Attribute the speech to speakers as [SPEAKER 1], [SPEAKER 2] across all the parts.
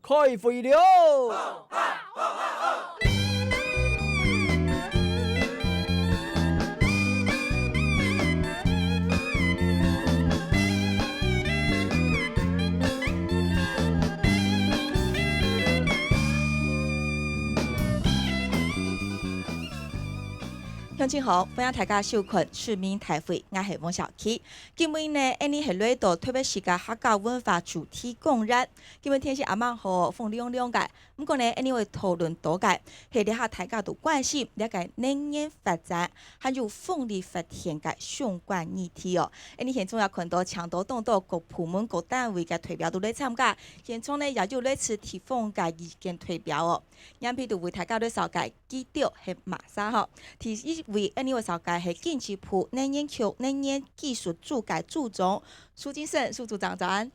[SPEAKER 1] 开会了！
[SPEAKER 2] 乡亲好，欢迎大家收看市民大会，我是汪小琪。今日呢，呢是来到特别是个客家文化主题公园。今日天气阿蛮好，风凉凉个。不过呢，呢会讨论多个，系了下大家都关心了解能源发展，还有风力发电个相关议题哦。呢现中有看到强多动多各部门各单位个代表都来参加，现中呢也有来自地方个意见代表哦。杨批都为大家来绍介基调系马莎吼，第一位呢位绍介系经济部能源局能源技术组个组长苏金胜苏组长早安。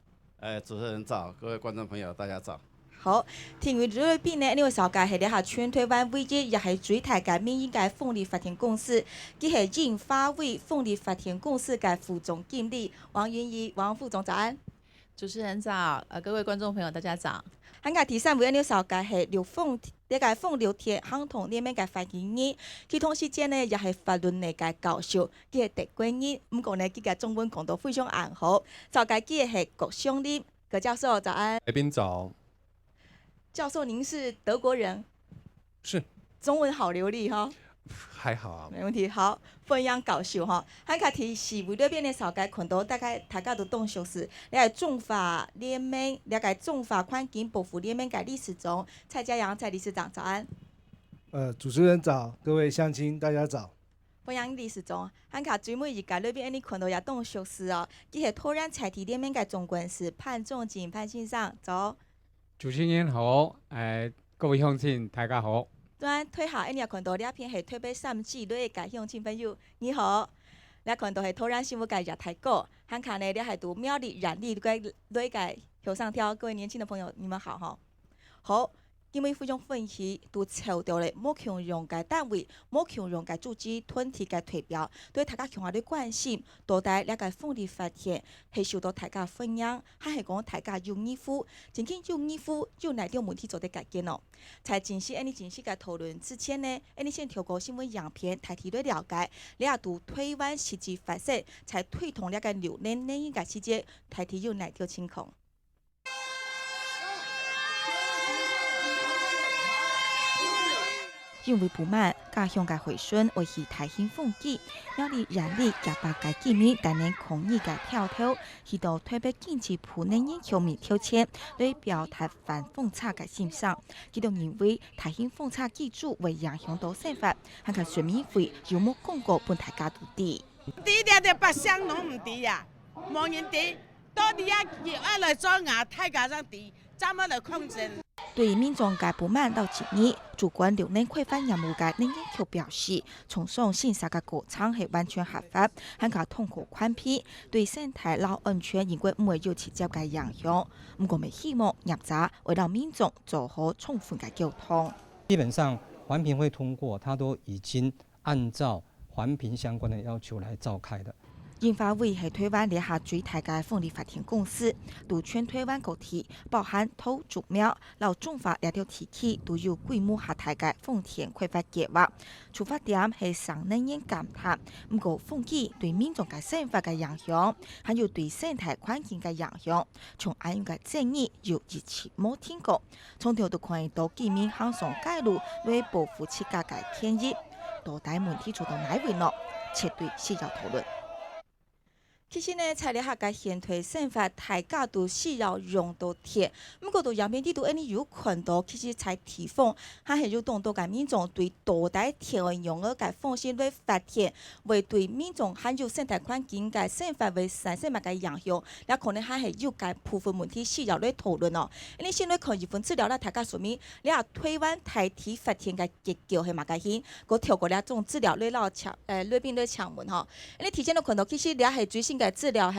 [SPEAKER 3] 主持人早，各位观众朋友大家早。
[SPEAKER 2] 好，听完这边呢位绍介系了下全台湾唯一也系最大个民营个风力发电公司，佢系研发委风力发电公司个副总经理王云怡王副总早安。
[SPEAKER 4] 主持人早，各位观众朋友大家早。
[SPEAKER 2] 咱个第三位呢，绍介系刘凤，呢个凤流天行同里面个发言人，佢同时间呢也系法律内个教授，佢系德国人，不过呢佢个中文讲到非常暗好。绍介佢系郭湘林，葛教授早安。
[SPEAKER 5] 来宾早。
[SPEAKER 2] 教授您是德国人？
[SPEAKER 5] 是。
[SPEAKER 2] 中文好流利哈。
[SPEAKER 5] 还好啊，
[SPEAKER 2] 没问题。好，分享搞笑哈。咱个提示为那边的绍介看到大家都懂熟识，你系中法联盟，了解中法环境保护联盟个理事长蔡家阳蔡理事长早安。
[SPEAKER 6] 主持人早，各位乡亲大家早。
[SPEAKER 2] 欢迎理事长，咱个最尾一个那边你看到也懂熟识哦，佢系突然财体联盟个总干事潘仲景潘先生早。
[SPEAKER 7] 主持人好，各位乡亲大家好。
[SPEAKER 2] 咱退下一年看到两篇系特别三季类个乡亲朋友，你好。你看到系突然新闻个热太高，还看呢，你系读苗栗染力个类个向上跳，各位年轻的朋友，你们好哈。好。因为非常欢喜，都抽到了某强用个单位、某强用个组织团体个代表，对大家强烈关心，到底了解风力发电系受到大家分享，还是讲大家用义务，真正用义务有哪点问题做得改进哦？在进行正式个讨论之前呢，你先透过新闻样片大体来了解，你也读台湾实际发生，才推动了个6年内个时间，大体有哪条情况？因为不满，家乡嘅回顺维系台兴风纪，苗栗染力夹把嘅见面，但能抗议嘅跳跳，去到特别经济部能源球迷挑战，来表达反风差嘅心声。佢都认为台兴风差技术为影响到生活，还个选民会有冇公告本大家都知。
[SPEAKER 8] 第一就白相拢唔知呀，冇人知，到底要来做牙太家上知，怎么来控制？
[SPEAKER 2] 对于民众嘅不满到建议，主管6年规范业务嘅能源局表示，从上线下嘅过程系完全合法，还个通过宽批，对生态老安全应该唔会有直接嘅影响。不过，咪希望业者为了民众做好充分嘅沟通。
[SPEAKER 9] 基本上环评会通过，它都已经按照环评相关的要求来召开的。
[SPEAKER 2] 研发委系台湾列下最大嘅风力发电公司，对全台湾各地，包含土竹苗、老中法两条地区都有规模下大嘅风电开发计划。出发点系上能源减碳，不过风机对民众嘅生活嘅影响，还有对生态环境嘅影响，从安用嘅争议又一直冇听过。从头都看到居民行上街路来保护自家嘅权益，到底问题做到哪位呢？绝对需要讨论。其实呢，在了下个现代生活，大家都需要用到电。不过，到阳边地图，你有看到，其实在地方，还是有当多个民众对大台电的用个方式来发电，为对民众还有生态环境个生活为产生乜个影响，那可能还是有个部分问题需要来讨论哦。你先来看一份资料啦，大家说明，你啊台湾台体发电个结构系乜个先？我跳过了种资料来捞抢，里边来抢问吼。你提前都看到，其实你系最新个资料系，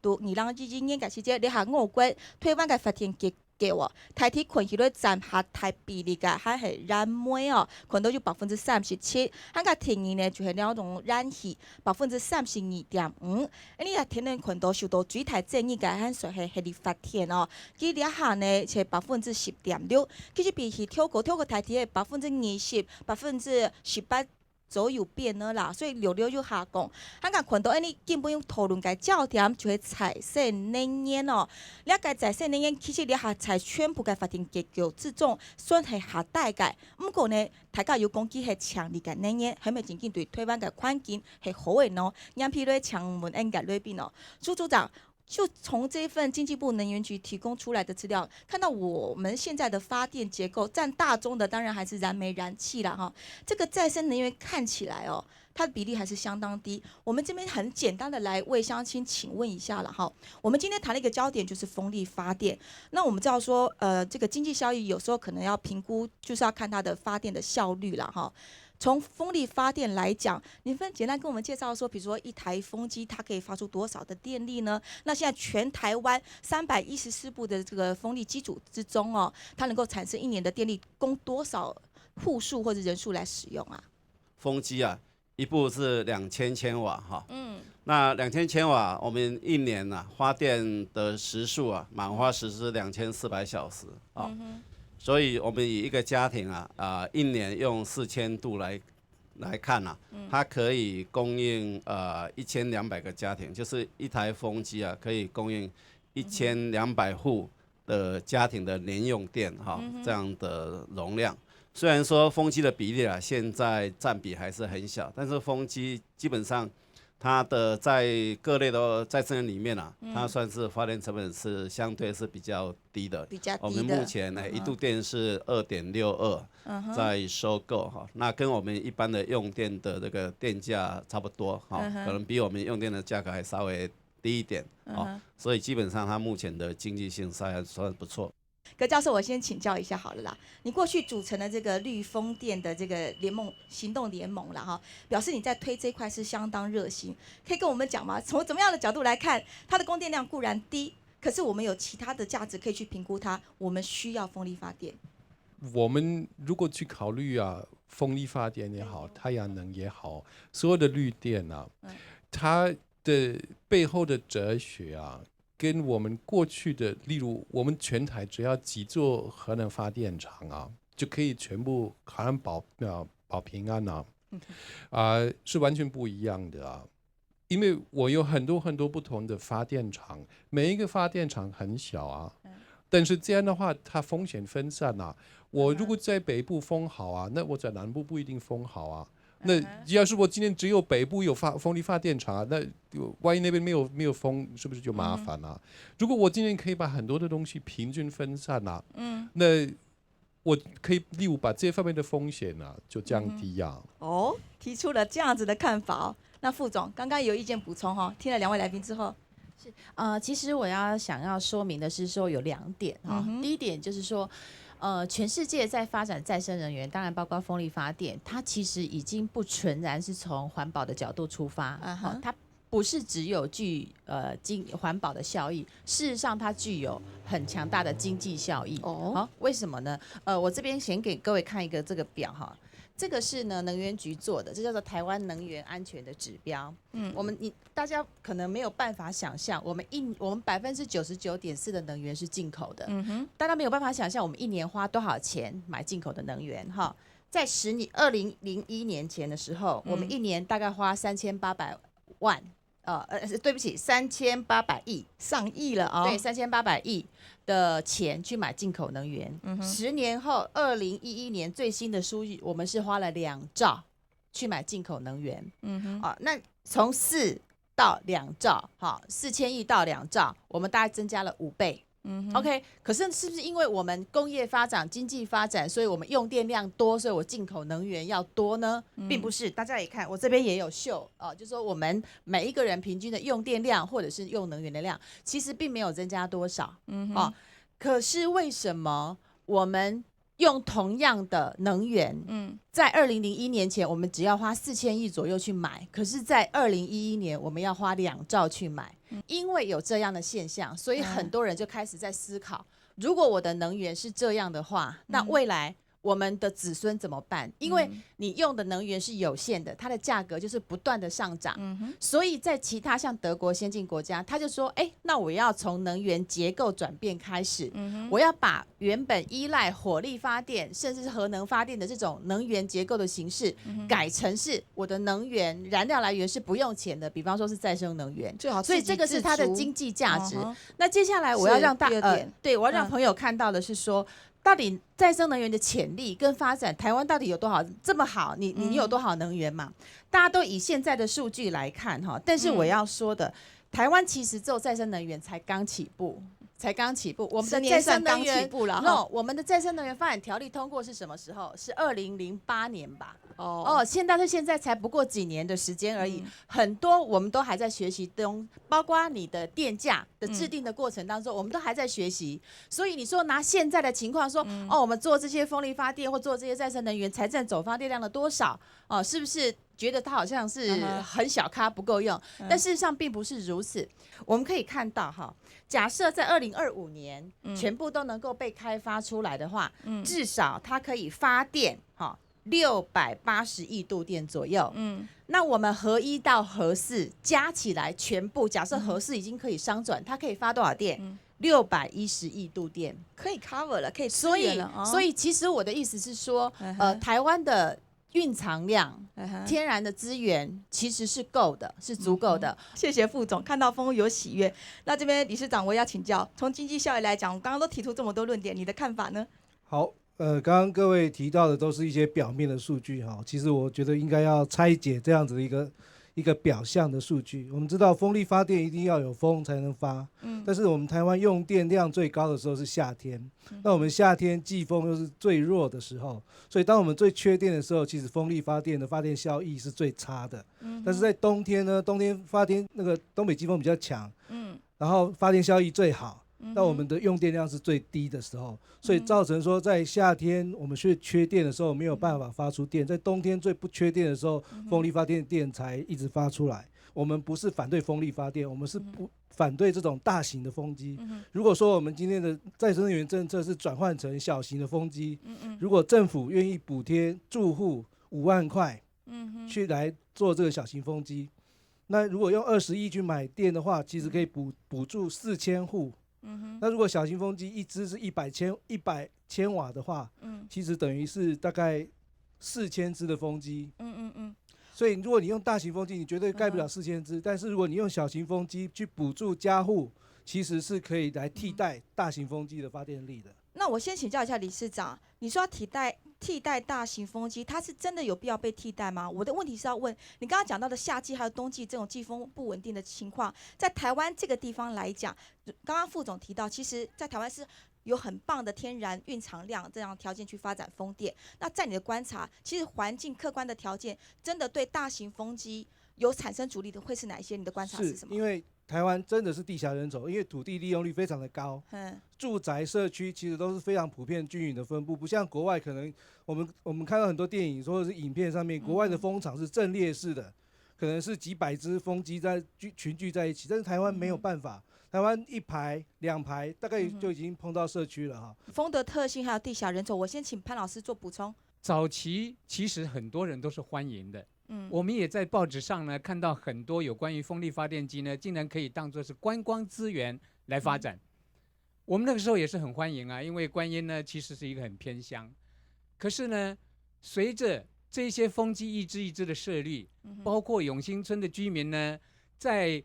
[SPEAKER 2] 到2022年个时节，你下我国台湾个发电结给我台体困去咧占下台比例嘅，还系燃煤哦，困到有37%，香港天然呢就系两种燃气32.5%，你啊天然困到受到水台正义嘅，还属系系列发电哦，佢哋下呢是10.6%，其实比起跳过台体嘅20%18%左右变了啦，所以流就下降。香港看到你基本讨论嘅焦点就係再生能源哦。了解再生能源其實你下在全部嘅法定結構之中，算係下大嘅。不過呢，大家要講佢係強烈嘅能源，係咪真正對台灣嘅環境係好嘅呢？讓譬如搶門應該裏邊哦，朱組長。就從這份經濟部能源局提供出來的資料，看到我們現在的發電結構佔大宗的，當然還是燃煤、燃氣啦，哈。這個再生能源看起來哦，它的比例還是相當低。我們這邊很簡單的來為鄉親請問一下了哈。我們今天談了一個焦點就是風力發電，那我們知道說，這個經濟效益有時候可能要評估，就是要看它的發電的效率啦，哈。從風力發電來講，你們簡單跟我們介紹說，比如說一台風機它可以發出多少的電力呢？那現在全台灣314部的這個風力機組之中哦，它能夠產生一年的電力供多少戶數或者人數來使用啊？
[SPEAKER 3] 風機啊，一部是2000千瓦哈，那2000千瓦，我們一年啊發電的時數啊，滿發時是2400小時啊。所以，我們以一個家庭啊，一年用4000度來看啊，它可以供應1200個家庭，就是一台風機啊，可以供應1200戶的家庭的年用電哈，這樣的容量。雖然說風機的比例啊，現在佔比還是很小，但是風機基本上。它的在各類的再生能源裡面啊，它算是發電成本是相對是比較低的。
[SPEAKER 2] 比較低的。
[SPEAKER 3] 我們目前呢，一度電是2.62，在收購哈，那跟我們一般的用電的這個電價差不多哈，可能比我們用電的價格還稍微低一點哦，所以基本上它目前的經濟性還算不錯。
[SPEAKER 2] 葛教授，我先請教一下好了啦。你過去組成了這個綠風電的這個聯盟行動聯盟啦，哈，表示你在推這塊是相當熱心，可以跟我們講嗎？從怎麼樣的角度來看，它的供電量固然低，可是我們有其他的價值可以去評估它，我們需要風力發電。
[SPEAKER 5] 我們如果去考慮啊，風力發電也好，太陽能也好，所有的綠電啊，它的背後的哲學啊。跟我們過去的，例如我們全台只要幾座核能發電廠啊，就可以全部好像保平安啊，是完全不一樣的啊。因為我有很多不同的發電廠，每一個發電廠很小啊，但是這樣的話，它風險分散啊。我如果在北部風好啊，那我在南部不一定風好啊。那要是我今天只有北部有風力發電廠，那萬一那邊沒有風，是不是就麻煩了？如果我今天可以把很多的東西平均分散啦，那我可以例如把這方面的風險啊就降低啊。
[SPEAKER 2] 哦，提出了這樣子的看法哦。那副總剛剛有意見補充哈，聽了兩位來賓之後，
[SPEAKER 4] 是其實我想要說明的是說有2點哈，第一點就是說。全世界在發展再生能源，當然包括風力發電，它其實已經不純然是從環保的角度出發，它不是只有具環保的效益，事實上它具有很強大的經濟效益。為什麼呢？我這邊先給各位看一個這個表哈。這個是呢能源局做的，這叫做台灣能源安全的指標。大家可能沒有辦法想象，我們99.4%的能源是進口的。大家沒有辦法想象，我們一年花多少錢買進口的能源哈？在2001年前的時候，我們一年大概花3800萬。對不起，3800億，
[SPEAKER 2] 上億了啊！
[SPEAKER 4] 對，3800億的錢去買進口能源。10年後，2011年最新的數據，我們是花了2兆去買進口能源。那從4到2兆，好，4000億到2兆，我們大概增加了5倍。OK， 可是是不是因為我們工業發展、經濟發展，所以我們用電量多，所以我進口能源要多呢？並不是，大家也看，我這邊也有秀就是說我們每一個人平均的用電量或者是用能源的量，其實並沒有增加多少。可是為什麼我們用同樣的能源，在2001年前我們只要花4000億左右去買，可是在2011年我們要花2兆去買。因為有這樣的現象，所以很多人就開始在思考，如果我的能源是这样的话，那未来我们的子孙怎么办？因为你用的能源是有限的，它的价格就是不断的上涨。所以在其他像德国先进国家，他就说，那我要从能源结构转变开始，我要把原本依赖火力发电甚至是核能发电的这种能源结构的形式，改成是我的能源燃料来源是不用钱的，比方说是再生能源，
[SPEAKER 2] 最好
[SPEAKER 4] 所以这个是它的经济价值。那接下来我要让我要让朋友看到的是说，到底再生能源的潜力跟发展，台湾到底有多少这么好？你有多少能源嘛？大家都以现在的数据来看哈，但是我要说的，台湾其实只有再生能源才刚起步。我们的再生能源我们的再生能源发展条例通过是什么时候？是2008年吧？现在才不过几年的时间而已，很多我们都还在学习中，包括你的电价的制定的过程当中，我们都还在学习。所以你说拿现在的情况说，我们做这些风力发电或做这些再生能源，才占总发电量的多少？是不是觉得它好像是很小咖不够用？但事实上并不是如此。我们可以看到哈，假设在2025年全部都能够被开发出来的话，至少它可以发电680亿度电左右。那我们核1到核4加起来全部，假设核4已经可以商转，它可以发多少电？610亿度电，
[SPEAKER 2] 可以 cover 了，可以支援了。
[SPEAKER 4] 所以其实我的意思是说，台湾的蕴藏量、天然的资源其实是够的，是足够的。
[SPEAKER 2] 谢谢副总，看到风有喜悦。那这边理事长我也要请教，从经济效益来讲，我刚刚都提出这么多论点，你的看法呢？
[SPEAKER 6] 好，刚刚各位提到的都是一些表面的数据哈，其实我觉得应该要拆解这样子的一个表象的数据。我们知道风力发电一定要有风才能发，但是我们台湾用电量最高的时候是夏天，那我们夏天季风又是最弱的时候，所以当我们最缺电的时候，其实风力发电的发电效益是最差的。但是在冬天呢，冬天发电那个东北季风比较强，然后发电效益最好，那我们的用电量是最低的时候，所以造成说在夏天我们缺电的时候没有办法发出电，在冬天最不缺电的时候，风力发电电才一直发出来。我们不是反对风力发电，我们是不反对这种大型的风机。如果说我们今天的再生能源政策是转换成小型的风机，如果政府愿意补贴住户5万块，去来做这个小型风机，那如果用20亿去买电的话，其实可以补助4000户。那如果小型风机一支是100千瓦的话，其实等于是大概4000支的风机。所以如果你用大型风机，你绝对盖不了4000支，但是如果你用小型风机去补助家户，其实是可以来替代大型风机的发电力的。
[SPEAKER 2] 那我先请教一下理事长，你说要替代大型风机，它是真的有必要被替代吗？我的问题是要问你刚刚讲到的夏季还有冬季这种季风不稳定的情况，在台湾这个地方来讲，刚刚副总提到，其实在台湾是有很棒的天然蕴藏量这样条件去发展风电。那在你的观察，其实环境客观的条件真的对大型风机有产生阻力的会是哪一些？你的观察是什么？
[SPEAKER 6] 因为台湾真的是地狭人稠，因为土地利用率非常的高，住宅社区其实都是非常普遍均匀的分布，不像国外可能我们看到很多电影或者是影片上面，国外的风场是阵列式的，可能是几百只风机在群聚在一起，但是台湾没有办法，台湾1排2排大概就已经碰到社区了哈。
[SPEAKER 2] 风的特性还有地狭人稠，我先请潘老师做补充。
[SPEAKER 7] 早期其实很多人都是欢迎的。我们也在报纸上呢看到很多有关于风力发电机呢，竟然可以当作是观光资源来发展。我们那个时候也是很欢迎啊，因为观音呢其实是一个很偏乡。可是呢，随着这些风机一支一支的设立，包括永兴村的居民呢，在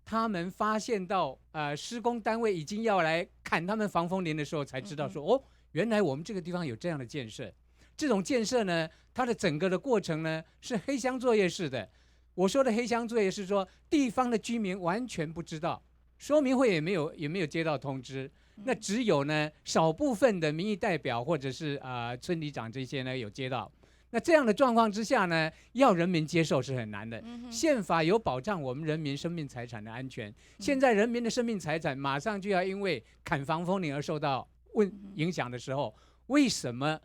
[SPEAKER 7] 他们发现到施工单位已经要来砍他们防风林的时候，才知道说原来我们这个地方有这样的建设。这种建设呢，它的整个的过程呢是黑箱作业式的。我说的黑箱作业是说，地方的居民完全不知道，说明会也没有接到通知。那只有呢少部分的民意代表或者是村里长这些呢有接到。那这样的状况之下呢，要人民接受是很难的。宪法有保障我们人民生命财产的安全，现在人民的生命财产马上就要因为砍防风林而受到影响的时候，为什么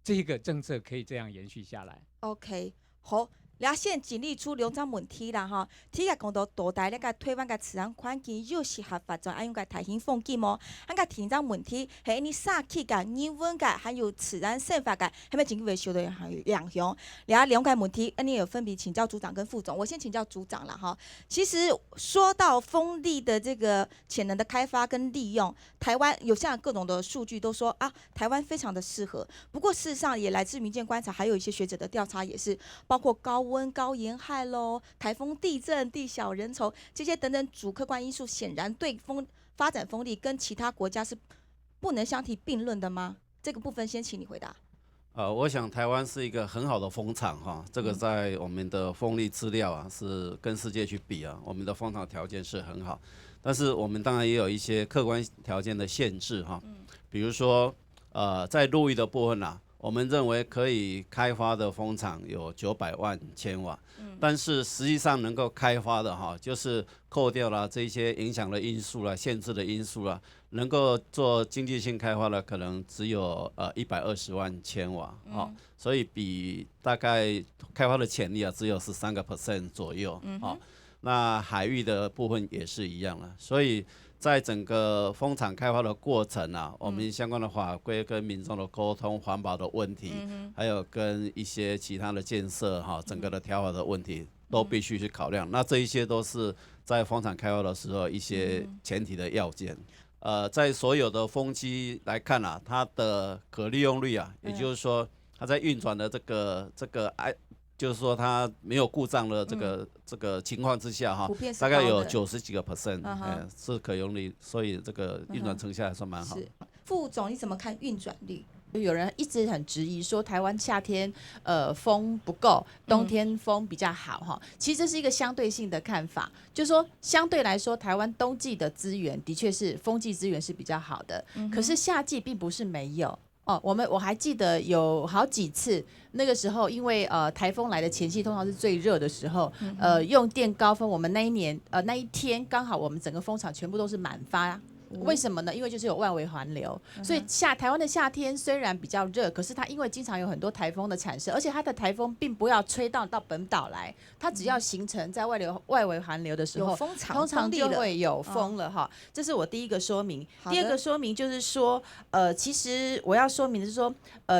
[SPEAKER 7] 这个政策可以这样延续下来？
[SPEAKER 2] OK， 好，了先整理出两种问题啦吼，第一个讲到大台咧个台湾个自然环境又适合发展，用个大型风景么？个第二种问题系你啥气个、人文个还有自然生法个，系咪真个修的两项？两个问题，你有分别请教组长跟副总。我先请教组长了哈。其实说到风力的这个潜能的开发跟利用，台湾有像各种的数据都说啊，台湾非常的适合。不过事实上也来自民间观察，还有一些学者的调查也是，包括高温、高盐害喽、台风、地震、地小人稠这些等等主客观因素，显然对发展风力跟其他国家是不能相提并论的吗？这个部分先请你回答。
[SPEAKER 3] 我想台湾是一个很好的风场哈，这个在我们的风力资料啊是跟世界去比啊，我们的风场条件是很好，但是我们当然也有一些客观条件的限制哈，比如说在陆域的部分啊，我们认为可以开发的风场有900万千瓦，但是实际上能够开发的哈，就是扣掉了这些影响的因素啦、限制的因素啦，能够做经济性开发的可能只有120万千瓦，所以比大概开发的潜力啊只有13% 左右，那海域的部分也是一样了，所以在整个风场开发的过程啊，我们相关的法规跟民众的沟通、环保的问题，还有跟一些其他的建设整个的调法的问题，都必须去考量。那这一些都是在风场开发的时候一些前提的要件。在所有的风机来看啊，它的可利用率啊，也就是说它在运转的这个就是说它没有故障的这个情况之下哈，大概有90几个%，是可用率，所以这个运转成效还算蛮好。
[SPEAKER 2] 副总你怎么看运转率？
[SPEAKER 4] 有人一直很质疑说台湾夏天风不够，冬天风比较好哈。其实这是一个相对性的看法，就是说相对来说，台湾冬季的资源的确是风季资源是比较好的，可是夏季并不是没有。我还记得有好几次，那个时候因为台风来的前夕通常是最热的时候，用电高峰，我们那一天刚好我们整个风场全部都是满发。为什么呢？因为就是有外围环流，所以台湾的夏天虽然比较热，可是它因为经常有很多台风的产生，而且它的台风并不要吹到本岛来，它只要形成在外围环流的时候，通常就会有风了哈。这是我第一个说明。第二个说明就是说，其实我要说明的是说，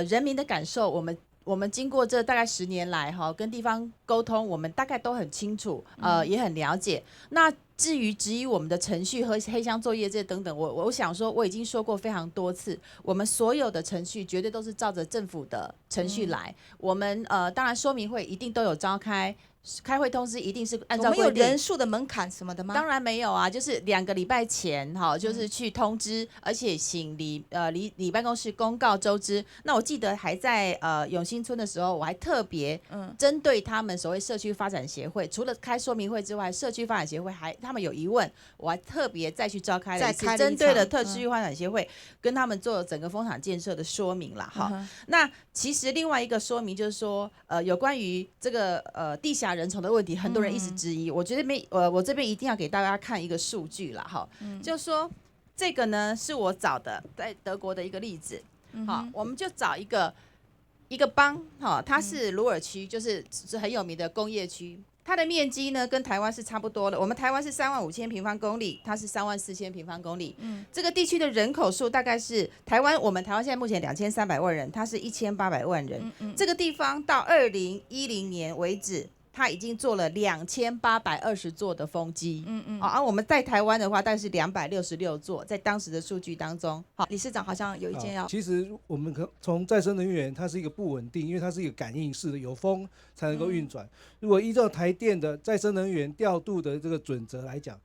[SPEAKER 4] 人民的感受，我们经过这大概10年来哈，跟地方沟通，我们大概都很清楚，也很了解。那至于质疑我们的程序和黑箱作业这些等等，我想说我已经说过非常多次，我们所有的程序绝对都是照着政府的程序来。我们当然说明会一定都有召开。开会通知一定是按照规定。
[SPEAKER 2] 我们有人数的门槛什么的吗？
[SPEAKER 4] 当然没有啊，就是2个礼拜前就是去通知，而且请里办公室公告周知。那我记得还在永兴村的时候，我还特别针对他们所谓社区发展协会，除了开说明会之外，社区发展协会他们有疑问，我还特别再去召开了一次针对了特区发展协会，跟他们做整个风场建设的说明啦。那其实另外一个说明就是说，有关于这个地下人潮的问题，很多人一直质疑。我觉得我这边一定要给大家看一个数据啦，就说这个呢是我找的在德国的一个例子。我们就找一个邦，它是鲁尔区，就是很有名的工业区。它的面积呢跟台湾是差不多的，我们台湾是35000平方公里，它是34000平方公里。这个地区的人口数大概是我们台湾现在目前2300万人，它是1800万人。这个地方到2010年为止，它已经做了2820座的风机，我们在台湾的话，大概是266座，在当时的数据当中。
[SPEAKER 2] 好，理事长好像有意见要。
[SPEAKER 6] 其实我们从再生能源，它是一个不稳定，因为它是一个感应式的，有风才能够运转。如果依照台电的再生能源调度的这个准则来讲，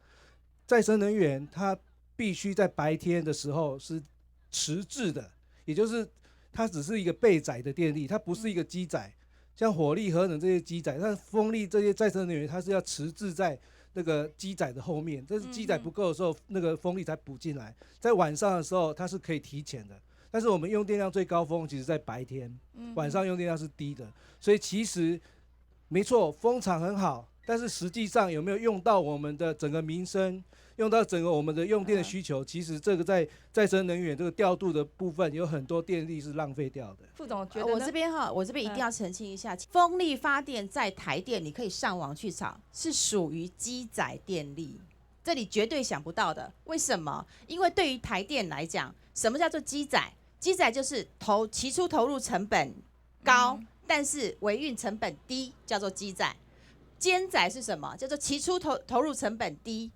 [SPEAKER 6] 再生能源它必须在白天的时候是迟滞的，也就是它只是一个备载的电力，它不是一个机载。像火力、核能这些机载，但风力这些再生能源，它是要迟滞在那个机载的后面，这是机载不够的时候，那个风力才补进来。在晚上的时候，它是可以提前的。但是我们用电量最高峰，其实在白天，晚上用电量是低的。所以其实没错，风场很好，但是实际上有没有用到我们的整个民生，用到整个我们的用电的需求，其实这个在再生能源这个调度的部分，有很多电力是浪费掉的。
[SPEAKER 2] 副总觉得
[SPEAKER 4] 我这边一定要澄清一下，风力发电在台电你可以上网去查，是属于机载电力。这里绝对想不到的，为什么？因为对于台电来讲，什么叫做机载？机载就是起初投入成本高，但是维运成本低，叫做机载。兼载是什么？叫做起初投入成本低，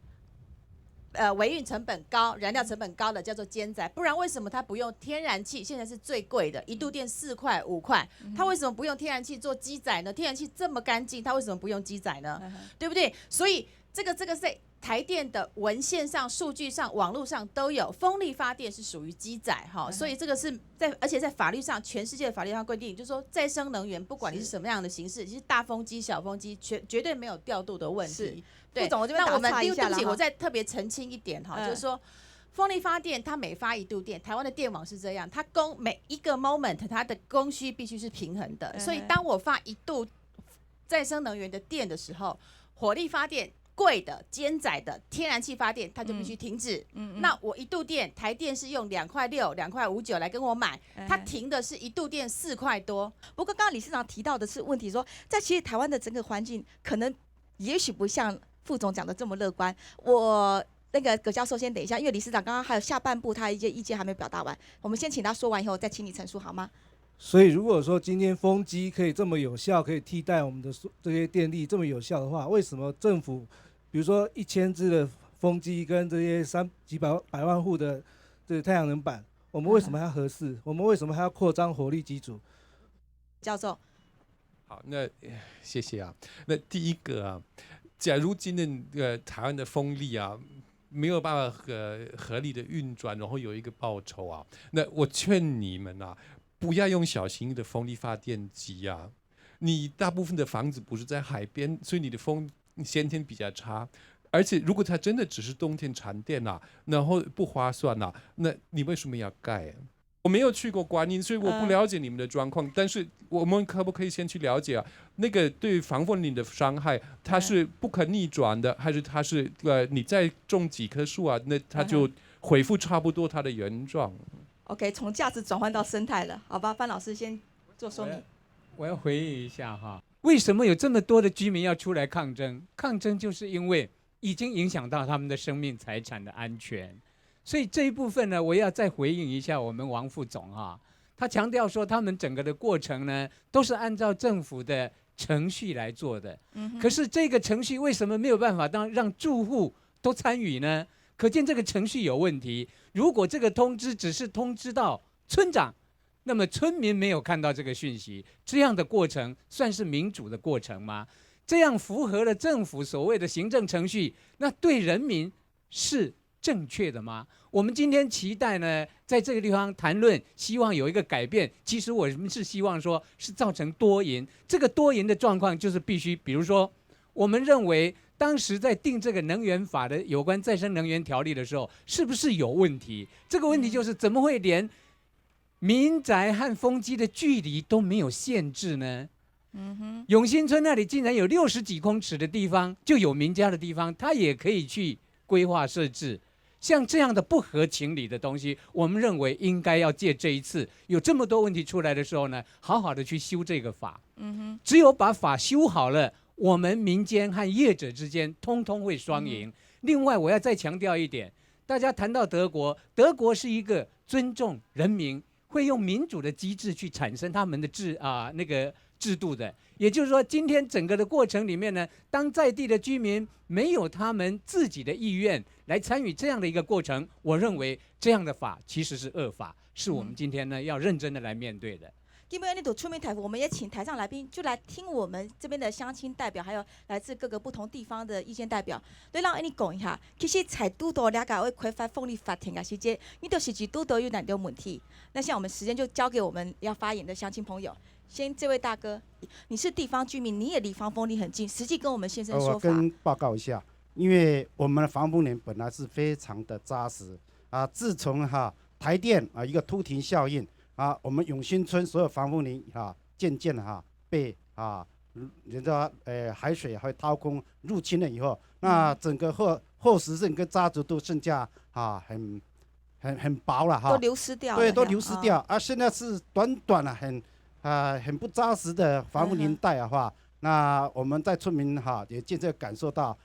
[SPEAKER 4] 维运成本高，燃料成本高的叫做兼载。不然为什么它不用天然气？现在是最贵的，1度电4块5块，它为什么不用天然气做机载呢？天然气这么干净，它为什么不用机载呢？对不对？所以这个是台电的文献上、数据上、网络上都有，风力发电是属于机载哈，所以这个是而且在法律上，全世界的法律上规定，就是说再生能源不管你是什么样的形式，其实大风机、小风机绝对没有调度的问题。对，
[SPEAKER 2] 总我这边打岔一下
[SPEAKER 4] 对不起，我再特别澄清一点哈，就是说。风力发电，它每发1度电，台湾的电网是这样，它每一个 moment 它的供需必须是平衡的，所以当我发1度再生能源的电的时候，火力发电贵的兼载的天然气发电，它就必须停止。那我1度电，台电是用2块6、2块59来跟我买，它停的是1度电4块多。
[SPEAKER 2] 不过刚刚理事长提到的是问题说，在其实台湾的整个环境可能也许不像副总讲的这么乐观。我那个葛教授先等一下，因为理事长刚刚还有下半部他一些意见还没表达完，我们先请他说完以后再请你陈述好吗？
[SPEAKER 6] 所以如果说今天风机可以这么有效，可以替代我们的这些电力这么有效的话，为什么政府比如说1000只的风机跟这些几百万户的这个太阳能板，我们为什么还要核四？我们为什么还要扩张火力机组？
[SPEAKER 2] 教授，
[SPEAKER 5] 好，那谢谢啊。那第一个啊，假如今天台湾的风力啊没有办法合理的运转，然后有一个报酬啊，那我劝你们啊，不要用小型的风力发电机啊。你大部分的房子不是在海边，所以你的风先天比较差。而且如果它真的只是冬天产电啊，然后不划算啊，那你为什么要盖？我没有去过观音，所以我不了解你们的状况。但是我们可不可以先去了解啊？那个对防风林的伤害，它是不可逆转的，还是它是你再种几棵树啊，那它就恢复差不多它的原状
[SPEAKER 2] ？OK， 从价值转换到生态了，好吧？范老师先做说明。
[SPEAKER 7] 我要回忆一下哈，为什么有这么多的居民要出来抗争？抗争就是因为已经影响到他们的生命财产的安全。所以这一部分呢，我要再回应一下我们王副总哈，他强调说他们整个的过程呢，都是按照政府的程序来做的。可是这个程序为什么没有办法让住户都参与呢？可见这个程序有问题。如果这个通知只是通知到村长，那么村民没有看到这个讯息，这样的过程算是民主的过程吗？这样符合了政府所谓的行政程序，那对人民是正确的吗？我们今天期待呢，在这个地方谈论，希望有一个改变。其实我们是希望说，是造成多赢。这个多赢的状况就是必须，比如说，我们认为当时在定这个能源法的有关再生能源条例的时候，是不是有问题？这个问题就是怎么会连民宅和风机的距离都没有限制呢？永新村那里竟然有60几公尺的地方，就有民家的地方，它也可以去规划设置。像这样的不合情理的东西，我们认为应该要借这一次有这么多问题出来的时候呢，好好的去修这个法。只有把法修好了，我们民间和业者之间通通会双赢。另外，我要再强调一点，大家谈到德国，德国是一个尊重人民，会用民主的机制去产生他们的制度的。也就是说，今天整个的过程里面呢，当在地的居民没有他们自己的意愿来参与这样的一个过程，我认为这样的法其实是恶法，是我们今天呢要认真的来面对的。
[SPEAKER 2] 今天那组出面台，我们也请台上来宾就来听我们这边的乡亲代表，还有来自各个不同地方的意见代表，对，让你讲一下。其实在拄到了解会开发风力发电的时间，你就是拄到有哪种问题。那像我们时间就交给我们要发言的乡亲朋友。先，这位大哥，你是地方居民，你也离防风林很近，实际跟我们先生说法。
[SPEAKER 10] 我跟报告一下，因为我们的防风林本来是非常的扎实啊，自从台电一个突停效应啊，我们永新村所有防风林渐渐被人家海水会掏空入侵了以后，那整个厚实性跟渣质都剩下很薄了哈，
[SPEAKER 2] 都流失掉了，
[SPEAKER 10] 对，都流失掉。现在是短短的很不扎实的防风林带的话，那我们在村民也渐渐感受到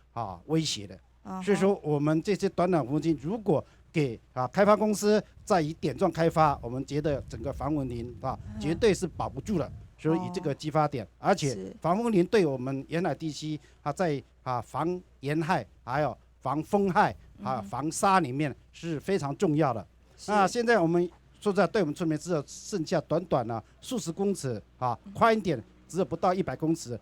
[SPEAKER 10] 威胁的。所以说，我们这些短防风林如果给开发公司再以点状开发，我们觉得整个防风林绝对是保不住了。所以以这个激发点，而且防风林对我们沿海地区在防盐害还有防风害防沙里面是非常重要的。那现在我们说实在，对我们村民只有剩下短短的数十公尺宽一点只有不到100公尺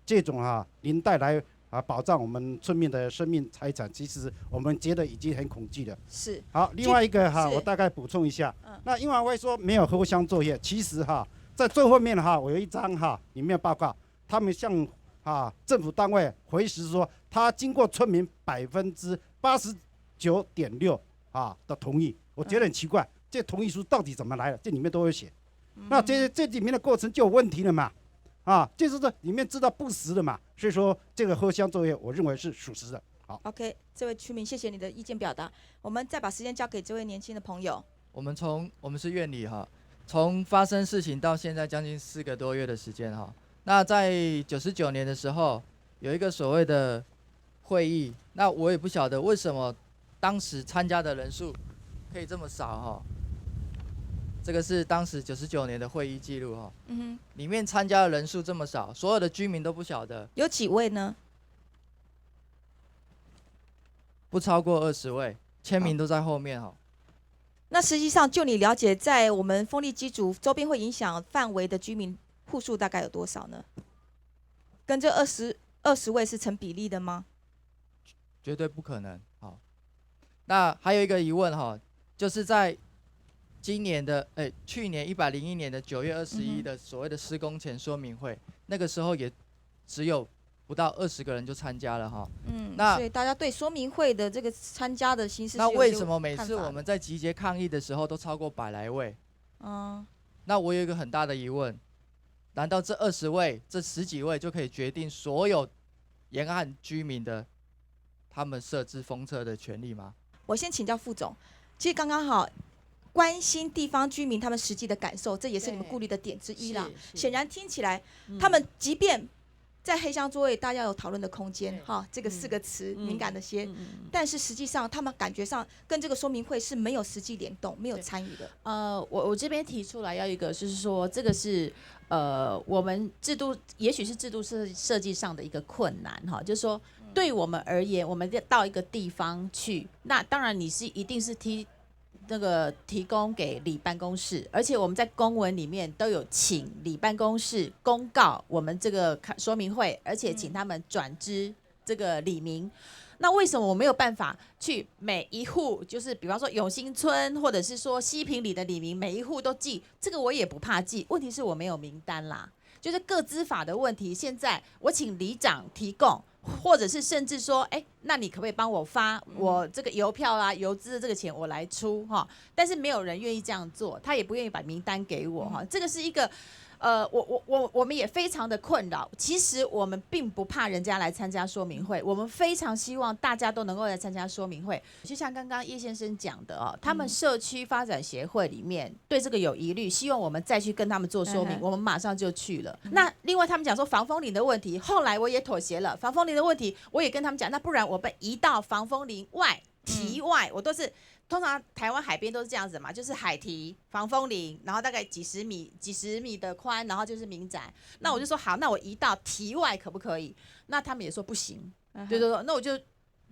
[SPEAKER 10] 这种林带来保障我们村民的生命财产，其实我们觉得已经很恐惧了。
[SPEAKER 2] 是。
[SPEAKER 10] 好，另外一个我大概补充一下，那因为会说没有合乡作业，其实在最后面我有一张里面报告，他们向政府单位回实说，他经过村民89.6%的同意。我觉得很奇怪，这同意书到底怎么来的？这里面都有写。那这里面的过程就有问题了嘛？就是说里面知道不实的嘛。所以说这个合乡作业，我认为是属实的。好
[SPEAKER 2] ，OK， 这位居民，谢谢你的意见表达。我们再把时间交给这位年轻的朋友。
[SPEAKER 1] 我们是院里从发生事情到现在将近4个多月的时间那在99年的时候有一个所谓的会议，那我也不晓得为什么当时参加的人数可以这么少这个是当时99年的会议记录里面参加的人数这么少，所有的居民都不晓得。
[SPEAKER 2] 有几位呢？
[SPEAKER 1] 不超过20位，签名都在后面
[SPEAKER 2] 那实际上，就你了解，在我们风力机组周边会影响范围的居民户数大概有多少呢？跟这20位是成比例的吗？
[SPEAKER 1] 绝对不可能。那还有一个疑问就是在去年101年的9月21的所谓的施工前说明会，那个时候也只有不到20个人就参加了
[SPEAKER 2] 所以大家对说明会的这个参加的形式，
[SPEAKER 1] 那为什么每次我们在集结抗议的时候都超过100来位？那我有一个很大的疑问，难道这20位、这10几位就可以决定所有沿岸居民的他们设置封测的权利吗？
[SPEAKER 2] 我先请教副总，其实刚刚关心地方居民他们实际的感受，这也是你们顾虑的点之一啦。显然听起来，他们即便在黑箱座位，大家有讨论的空间，这个4个词敏感的些，但是实际上他们感觉上跟这个说明会是没有实际联动、没有参与的。
[SPEAKER 4] 我这边提出来要一个，就是说这个是我们制度，也许是制度设计上的一个困难就是说对我们而言，我们到一个地方去，那当然你是一定是提供给里办公室，而且我们在公文里面都有请里办公室公告我们这个说明会，而且请他们转知这个里民。那为什么我没有办法去每一户，就是比方说永兴村或者是说西平里的里民，每一户都记？这个我也不怕记，问题是我没有名单啦，就是个资法的问题。现在我请里长提供，或者是甚至说，那你可不可以帮我发我这个邮票啊、邮资的这个钱我来出但是没有人愿意这样做，他也不愿意把名单给我这个是一个。我们也非常的困扰。其实我们并不怕人家来参加说明会，我们非常希望大家都能够来参加说明会。就像刚刚叶先生讲的他们社区发展协会里面对这个有疑虑，希望我们再去跟他们做说明，我们马上就去了。那另外他们讲说防风林的问题，后来我也妥协了，防风林的问题我也跟他们讲，那不然我被移到防风林外堤外，我都是。通常台湾海边都是这样子嘛，就是海堤、防风林，然后大概几十米的宽，然后就是民宅。那我就说好，那我移到堤外可不可以？那他们也说不行。对，那我就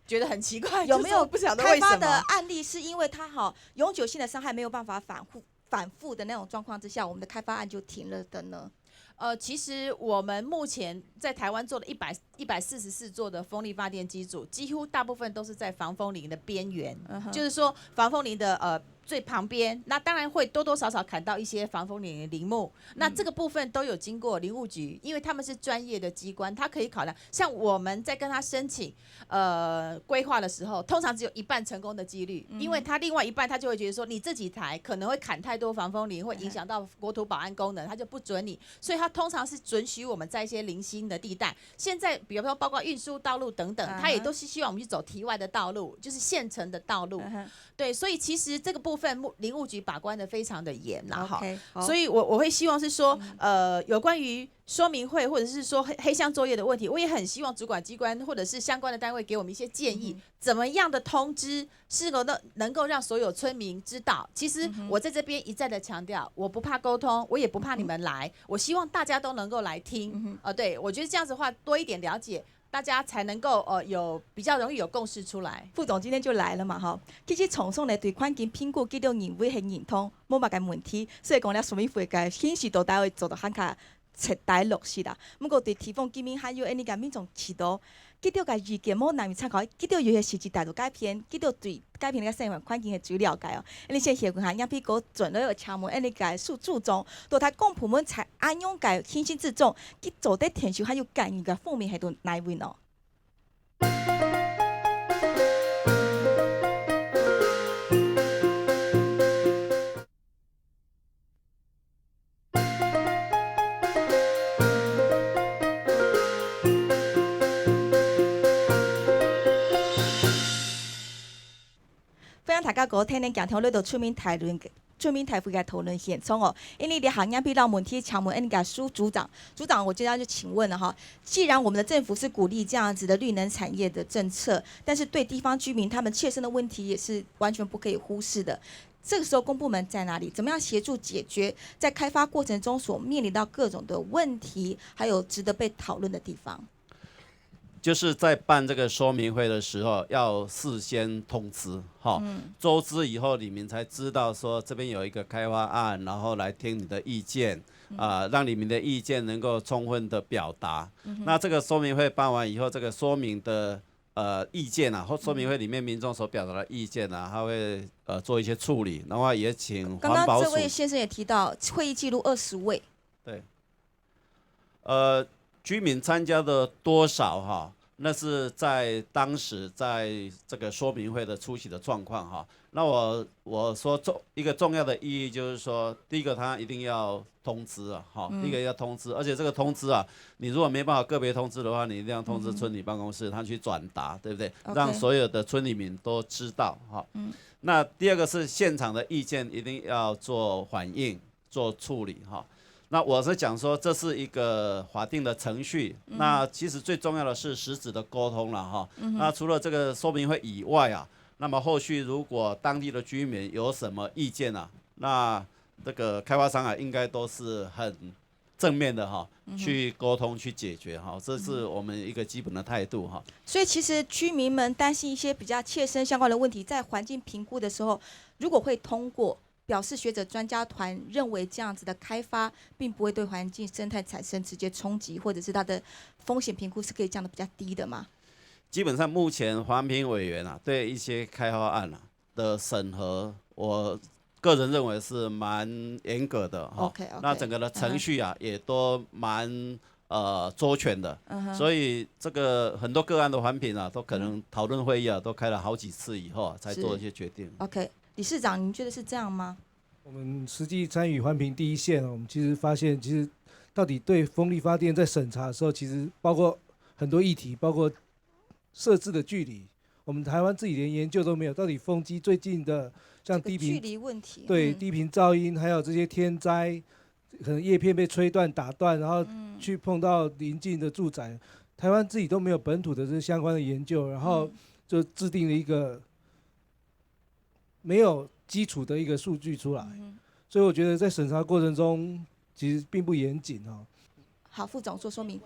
[SPEAKER 4] 觉得很奇怪，
[SPEAKER 2] 有没有
[SPEAKER 4] 不晓得为什么
[SPEAKER 2] 开发的案例是因为它永久性的伤害没有办法反复的那种状况之下，我们的开发案就停了的呢？
[SPEAKER 4] 其实我们目前在台湾做了144座的风力发电机组，几乎大部分都是在防风林的边缘，就是说防风林的最旁边，那当然会多多少少砍到一些防风林木。那这个部分都有经过林务局，因为他们是专业的机关，他可以考量。像我们在跟他申请规划的时候，通常只有一半成功的几率，因为他另外一半他就会觉得说，你这几台可能会砍太多防风林，会影响到国土保安功能，他就不准你。所以他通常是准许我们在一些零星的地带。现在比如说包括运输道路等等，他也都是希望我们去走题外的道路，就是现成的道路。对，所以其实这个部分林务局把关的非常的严啦，哈。所以我会希望是说，有关于说明会或者是说黑箱作业的问题，我也很希望主管机关或者是相关的单位给我们一些建议，怎么样的通知是能够让所有村民知道。其实我在这边一再的强调，我不怕沟通，我也不怕你们来，我希望大家都能够来听。对，我觉得这样子的话多一点了解，大家才能够有比较容易有共识出来。
[SPEAKER 2] 副总今天就来了嘛，哈，其实从送来对环境评估记录认为很认同，冇乜嘅问题，所以讲咧说明会嘅显示到单位做到很较彻底落实啦。不过对提供居民还有呢个民众指导，记录嘅意见冇难以参考，记录有些实际态度改变，记录对改变个生活环境嘅最了解哦。呢些协会下样批个准了个敲门，呢个注重，到他公部门才按用个轻心自重，去做得填修还有干预个方面系度哪位呢？非常大家个听恁讲听呢度出面讨论嘅讨论现场哦，因为你行业比到问题敲门，个苏组长，我接下来就请问了哈，既然我们的政府是鼓励这样子的绿能产业的政策，但是对地方居民他们切身的问题也是完全不可以忽视的。这个时候公部门在哪里？怎么样协助解决在开发过程中所面临到各种的问题，还有值得被讨论的地方？
[SPEAKER 3] 就是在办这个说明会的时候，要事先通知，周知以后，你们才知道说这边有一个开发案，然后来听你的意见，让你们的意见能够充分的表达。那这个说明会办完以后，这个说明的意见啊，或说明会里面民众所表达的意见啊，他会做一些处理，然后也请环保署。
[SPEAKER 2] 刚刚这位先生也提到，会议记录20位。
[SPEAKER 3] 对，居民参加的多少哈？那是在当时在这个说明会的出席的状况哈。那我说一个重要的意义就是说，第一个他一定要通知啊，第一个要通知，而且这个通知啊，你如果没办法个别通知的话，你一定要通知村里办公室，他去转达，对不对？让所有的村里民都知道哈。那第二个是现场的意见一定要做反映、做处理哈。那我是讲说，这是一个法定的程序。那其实最重要的是实质的沟通了哈。那除了这个说明会以外啊，那么后续如果当地的居民有什么意见啊，那这个开发商啊，应该都是很正面的哈，去沟通去解决哈，这是我们一个基本的态度哈。
[SPEAKER 2] 所以其实居民们担心一些比较切身相关的问题，在环境评估的时候，如果会通过。表示学者专家团认为这样子的开发并不会对环境生态产生直接冲击，或者是它的风险评估是可以降得比较低的吗？
[SPEAKER 3] 基本上目前环评委员啊对一些开发案啊的审核，我个人认为是蛮严格的哈。那整个的程序啊也都蛮周全的，所以这个很多个案的环评啊，都可能讨论会议啊都开了好几次以后才做一些决定。
[SPEAKER 2] OK。理事长，您觉得是这样吗？
[SPEAKER 6] 我们实际参与环评第一线，我们其实发现，其实到底对风力发电在审查的时候，其实包括很多议题，包括设置的距离，我们台湾自己连研究都没有。到底风机最近的像低频
[SPEAKER 2] 距离问题，
[SPEAKER 6] 对低频噪音，还有这些天灾，可能叶片被吹断、打断，然后去碰到邻近的住宅，台湾自己都没有本土的这相关的研究，然后就制定了一个。没有基础的一个数据出来，所以我觉得在审查过程中其实并不严谨哦。
[SPEAKER 2] 好，副总做说明。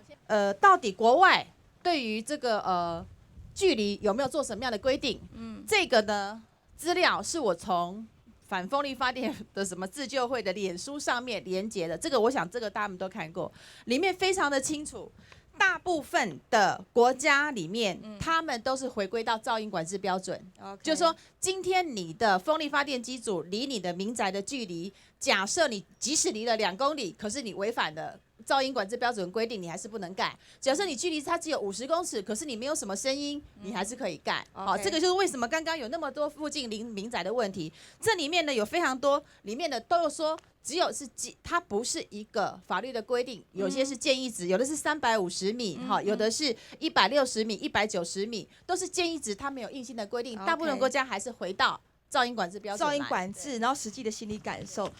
[SPEAKER 4] 到底国外对于这个距离有没有做什么样的规定？这个呢资料是我从反风力发电的什么自救会的脸书上面连结的，这个我想这个大家们都看过，里面非常的清楚。大部分的国家里面，他们都是回归到噪音管制标准。就是说，今天你的风力发电机组离你的民宅的距离，假设你即使离了2公里，可是你违反了噪音管制标准规定，你还是不能盖。假设你距离它只有50公尺，可是你没有什么声音，你还是可以盖。好，这个就是为什么刚刚有那么多附近邻民宅的问题。这里面呢有非常多，里面的都有说。只有是它不是一个法律的规定，有些是建议值，有的是350米，有的是160米、190米，都是建议值，它没有硬性的规定。大部分国家还是回到噪音管制标准。
[SPEAKER 2] 噪音管制，然后实际的心理感受。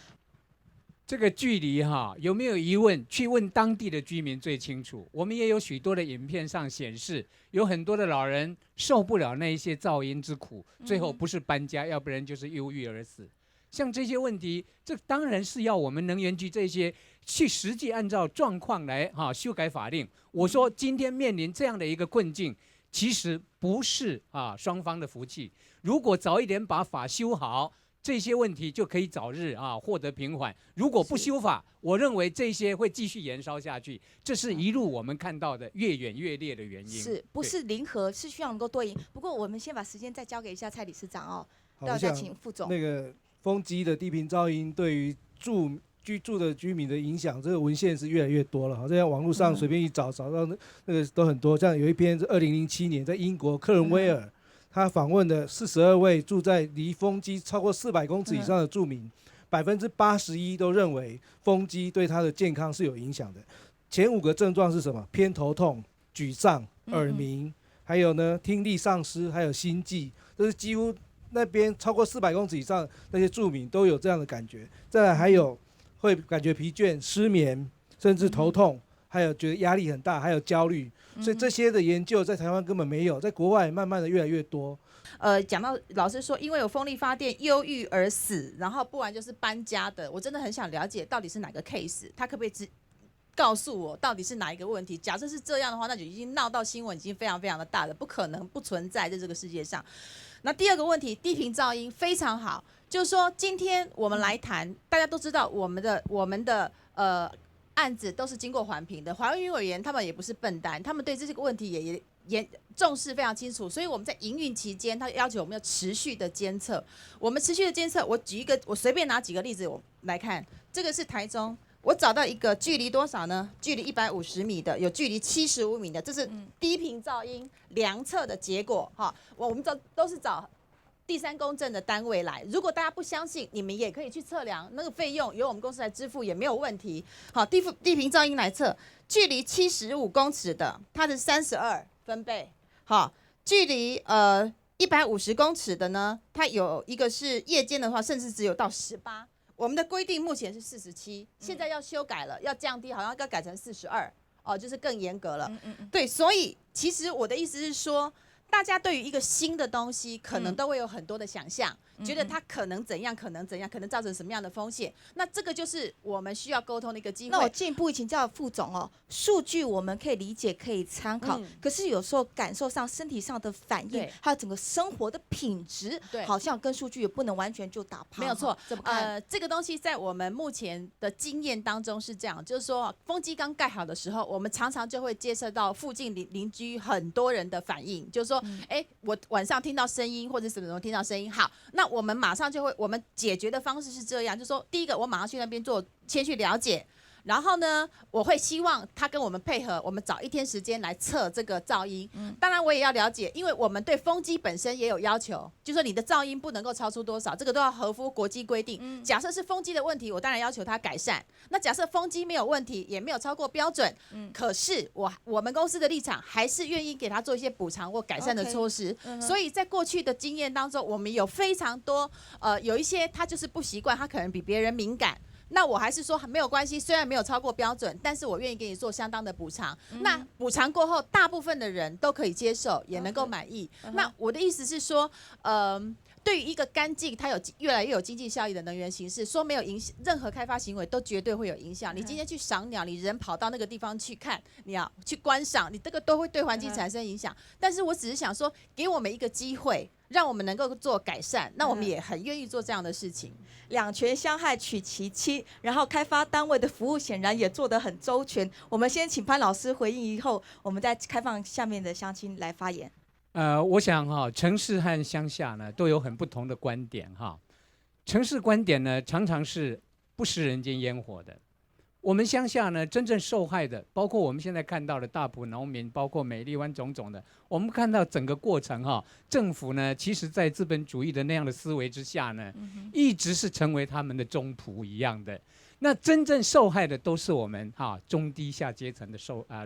[SPEAKER 7] 这个距离有没有疑问？去问当地的居民最清楚。我们也有许多的影片上显示，有很多的老人受不了那一些噪音之苦，最后不是搬家，要不然就是忧郁而死。像这些问题，这当然是要我们能源局这些去实际按照状况来修改法令。我说今天面临这样的一个困境，其实不是双方的福气。如果早一点把法修好，这些问题就可以早日获得平缓。如果不修法，我认为这些会继续延烧下去。这是一路我们看到的越演越烈的原因。
[SPEAKER 2] 是不是零和是需要能够多赢？不过我们先把时间再交给一下蔡理事长哦，
[SPEAKER 6] 好，
[SPEAKER 2] 再请副总。
[SPEAKER 6] 那个风机的低频噪音对于居住的居民的影响，这个文献是越来越多了。好，这样网络上随便一找到那个都很多。像有一篇是2007年在英国克伦威尔，他访问的42位住在离风机超过400公尺以上的住民，81%都认为风机对他的健康是有影响的。前5个症状是什么？偏头痛、沮丧、耳鸣，还有呢听力丧失，还有心悸，这是几乎那边超过400公尺以上那些住民都有这样的感觉。再来还有会感觉疲倦、失眠，甚至头痛，还有觉得压力很大，还有焦虑。所以这些的研究在台湾根本没有，在国外慢慢的越来越多。
[SPEAKER 4] 讲到老师说因为有风力发电忧郁而死，然后不然就是搬家的，我真的很想了解到底是哪个 case， 他可不可以告诉我到底是哪一个问题？假设是这样的话，那就已经闹到新闻，已经非常非常的大了，不可能不存在在这个世界上。那第二个问题，低频噪音非常好，就是说今天我们来谈，大家都知道我们的案子都是经过环评的，环评委员他们也不是笨蛋，他们对这个问题也重视非常清楚，所以我们在营运期间，他要求我们要持续的监测。我们持续的监测，我随便拿几个例子我来看，这个是台中。我找到一个距离多少呢？距离150米的，有距离75米的，这是低频噪音量测的结果哈。我们都是找第3公正的单位来。如果大家不相信，你们也可以去测量，那个费用由我们公司来支付也没有问题。好，低频噪音来测，距离75公尺的，它是32分贝。好，距离150公尺的呢，它有一个是夜间的话，甚至只有到18。我们的规定目前是47，现在要修改了，要降低，好像要改成42，就是更严格了。对，所以其实我的意思是说，大家对于一个新的东西，可能都会有很多的想象，觉得它可能怎样，可能怎样，可能造成什么样的风险。那这个就是我们需要沟通的一个机会。
[SPEAKER 2] 那我进一步请教副总哦，数据我们可以理解，可以参考，可是有时候感受上、身体上的反应，还有整个生活的品质，好像跟数据也不能完全就打趴。
[SPEAKER 4] 没有错，这个东西在我们目前的经验当中是这样，就是说风机刚盖好的时候，我们常常就会接受到附近邻居很多人的反应，就是说，我晚上听到声音或者什么听到声音，好，那我们马上就会，我们解决的方式是这样，就是说，第一个，我马上去那边先去了解，然后呢，我会希望他跟我们配合，我们找一天时间来测这个噪音。当然我也要了解，因为我们对风机本身也有要求，就是说你的噪音不能够超出多少，这个都要合乎国际规定。假设是风机的问题，我当然要求他改善。那假设风机没有问题，也没有超过标准，可是我们公司的立场还是愿意给他做一些补偿或改善的措施。所以在过去的经验当中，我们有非常多有一些他就是不习惯，他可能比别人敏感。那我还是说没有关系，虽然没有超过标准，但是我愿意给你做相当的补偿。那补偿过后，大部分的人都可以接受，也能够满意。那我的意思是说，对于一个干净，它有越来越有经济效益的能源形式，说没有影响，任何开发行为都绝对会有影响。你今天去赏鸟，你人跑到那个地方去看，你要去观赏，你这个都会对环境产生影响。但是我只是想说，给我们一个机会，让我们能够做改善，那我们也很愿意做这样的事情。
[SPEAKER 2] 两权相害取其轻，然后开发单位的服务显然也做得很周全。我们先请潘老师回应以后，我们再开放下面的乡亲来发言。
[SPEAKER 7] 我想城市和乡下呢都有很不同的观点城市观点呢常常是不食人间烟火的。我们乡下呢真正受害的，包括我们现在看到的大埔农民，包括美丽湾种种的，我们看到整个过程政府呢其实在资本主义的那样的思维之下呢，一直是成为他们的忠仆一样的。那真正受害的都是我们中低下阶层的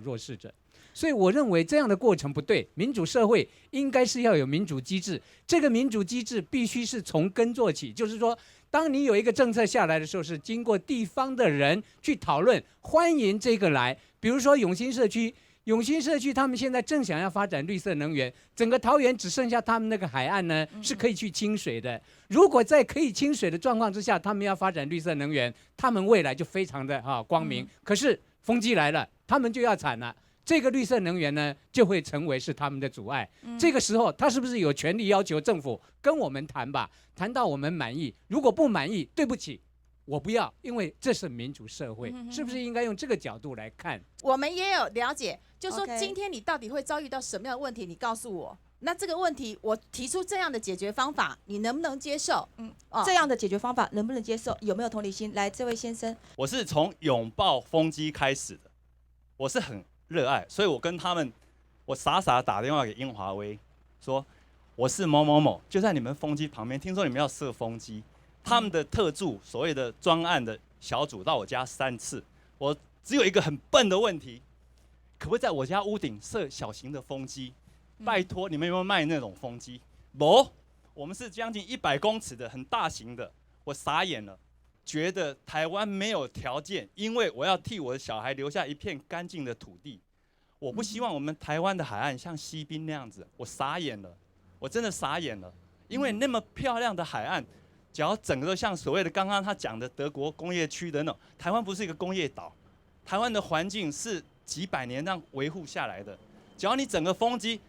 [SPEAKER 7] 弱势者。所以我认为这样的过程不对，民主社会应该是要有民主机制，这个民主机制必须是从根做起，就是说当你有一个政策下来的时候，是经过地方的人去讨论，欢迎这个来。比如说永兴社区他们现在正想要发展绿色能源，整个桃园只剩下他们那个海岸呢是可以去清水的。如果在可以清水的状况之下，他们要发展绿色能源，他们未来就非常的光明。可是风机来了，他们就要惨了。这个绿色能源呢，就会成为是他们的阻碍。这个时候，他是不是有权利要求政府跟我们谈吧？谈到我们满意，如果不满意，对不起，我不要，因为这是民主社会，是不是应该用这个角度来看？
[SPEAKER 4] 我们也有了解，就是说今天你到底会遭遇到什么样的问题，你告诉我。那这个问题，我提出这样的解决方法，你能不能接受？
[SPEAKER 2] 这样的解决方法能不能接受？有没有同理心？来，这位先生，
[SPEAKER 11] 我是从拥抱风机开始的，我是很热爱，所以我跟他们，我傻傻打电话给英华威，说我是某某某，就在你们风机旁边，听说你们要设风机，他们的特助所谓的专案的小组到我家3次，我只有一个很笨的问题，可不可以在我家屋顶设小型的风机？拜托，你们有没有卖那种风机？没，我们是将近100公尺的很大型的，我傻眼了。觉得台湾没有条件，因为我要替我的小孩留下一片干净的土地，我不希望我们台湾的海岸像西滨那样子。我傻眼了，我真的傻眼了，因为那么漂亮的海岸，只要整个都像所谓的刚刚他讲的德国工业区的那种，台湾不是一个工业岛，台湾的环境是几百年这样维护下来的。只要你整个风机，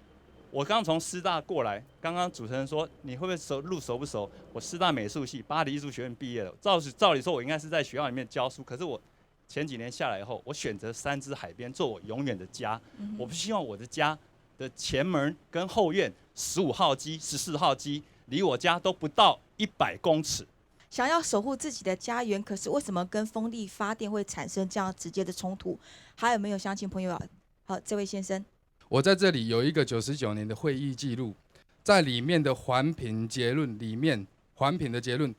[SPEAKER 11] 我刚从师大过来，刚刚主持人说你会不会路熟不熟？我师大美术系巴黎艺术学院毕业了，照理说我应该是在学校里面教书，可是我前几年下来以后，我选择3支海边做我永远的家。我不希望我的家的前门跟后院15号机、14号机离我家都不到100公尺。
[SPEAKER 2] 想要守护自己的家园，可是为什么跟风力发电会产生这样直接的冲突？还有没有乡亲朋友啊？好，这位先生。
[SPEAKER 12] 我在这里有一个99年的会议记录，在里面的环评结论里面，环评的结论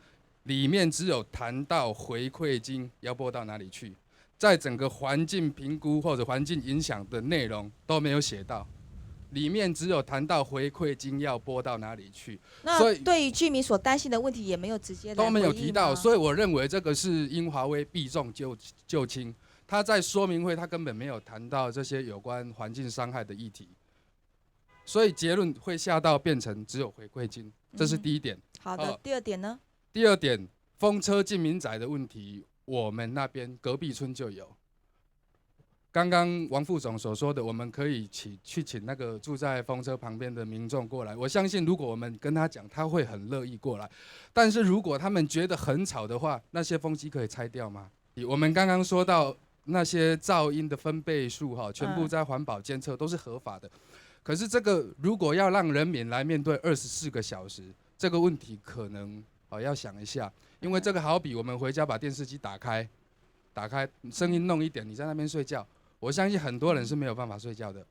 [SPEAKER 12] 里面只有谈到回馈金要拨到哪里去，在整个环境评估或者环境影响的内容都没有写到，里面只有谈到回馈金要拨到哪里去。
[SPEAKER 2] 那对于居民所担心的问题也没有直接的
[SPEAKER 12] 都没有提到，所以我认为这个是英华威避重就轻。他在说明会，他根本没有谈到这些有关环境伤害的议题，所以结论会下到变成只有回馈金，这是第一点。
[SPEAKER 2] 好的，第二点呢？
[SPEAKER 12] 第二点，风车进民宅的问题，我们那边隔壁村就有。刚刚王副总所说的，我们可以去请那个住在风车旁边的民众过来。我相信，如果我们跟他讲，他会很乐意过来。但是如果他们觉得很吵的话，那些风机可以拆掉吗？我们刚刚说到。那些噪音的分贝数全部在环保监测都是合法的，可是这个如果要让人民来面对24个小时，这个问题可能要想一下，因为这个好比我们回家把电视机打开，声音弄一点，你在那边睡觉，我相信很多人是没有办法睡觉的。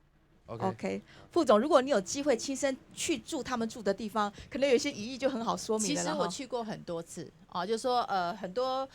[SPEAKER 2] OK， 副总，如果你有机会亲身去住他们住的地方，可能有些疑义就很好说明了。
[SPEAKER 4] 其实我去过很多次就是说很多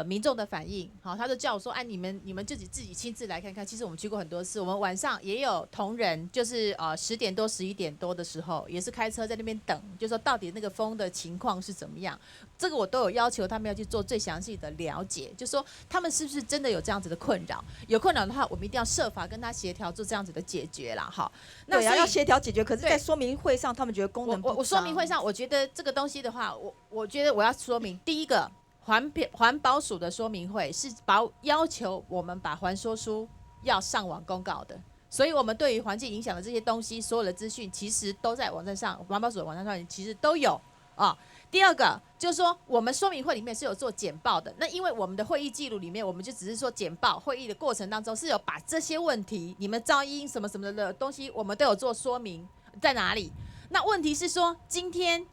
[SPEAKER 4] 民众的反应，好，他就叫我说，哎，你们自己亲自来看看。其实我们去过很多次，我们晚上也有同仁，就是10点多、11点多的时候，也是开车在那边等，就说到底那个风的情况是怎么样。这个我都有要求他们要去做最详细的了解，就说他们是不是真的有这样子的困扰？有困扰的话，我们一定要设法跟他协调做这样子的解决啦。好，那所以
[SPEAKER 2] 要协调解决。可是，在说明会上，他们觉得功能不彰。
[SPEAKER 4] 我说明会上，我觉得这个东西的话，我觉得我要说明第一个。环保署的说明会是要求我们把环说书要上网公告的，所以我们对于环境影响的这些东西，所有的资讯其实都在网站上，环保署的网站上其实都有啊。第二个就是说，我们说明会里面是有做简报的，那因为我们的会议记录里面，我们就只是说简报会议的过程当中是有把这些问题，你们噪音什么什么的东西，我们都有做说明在哪里。那问题是说，今天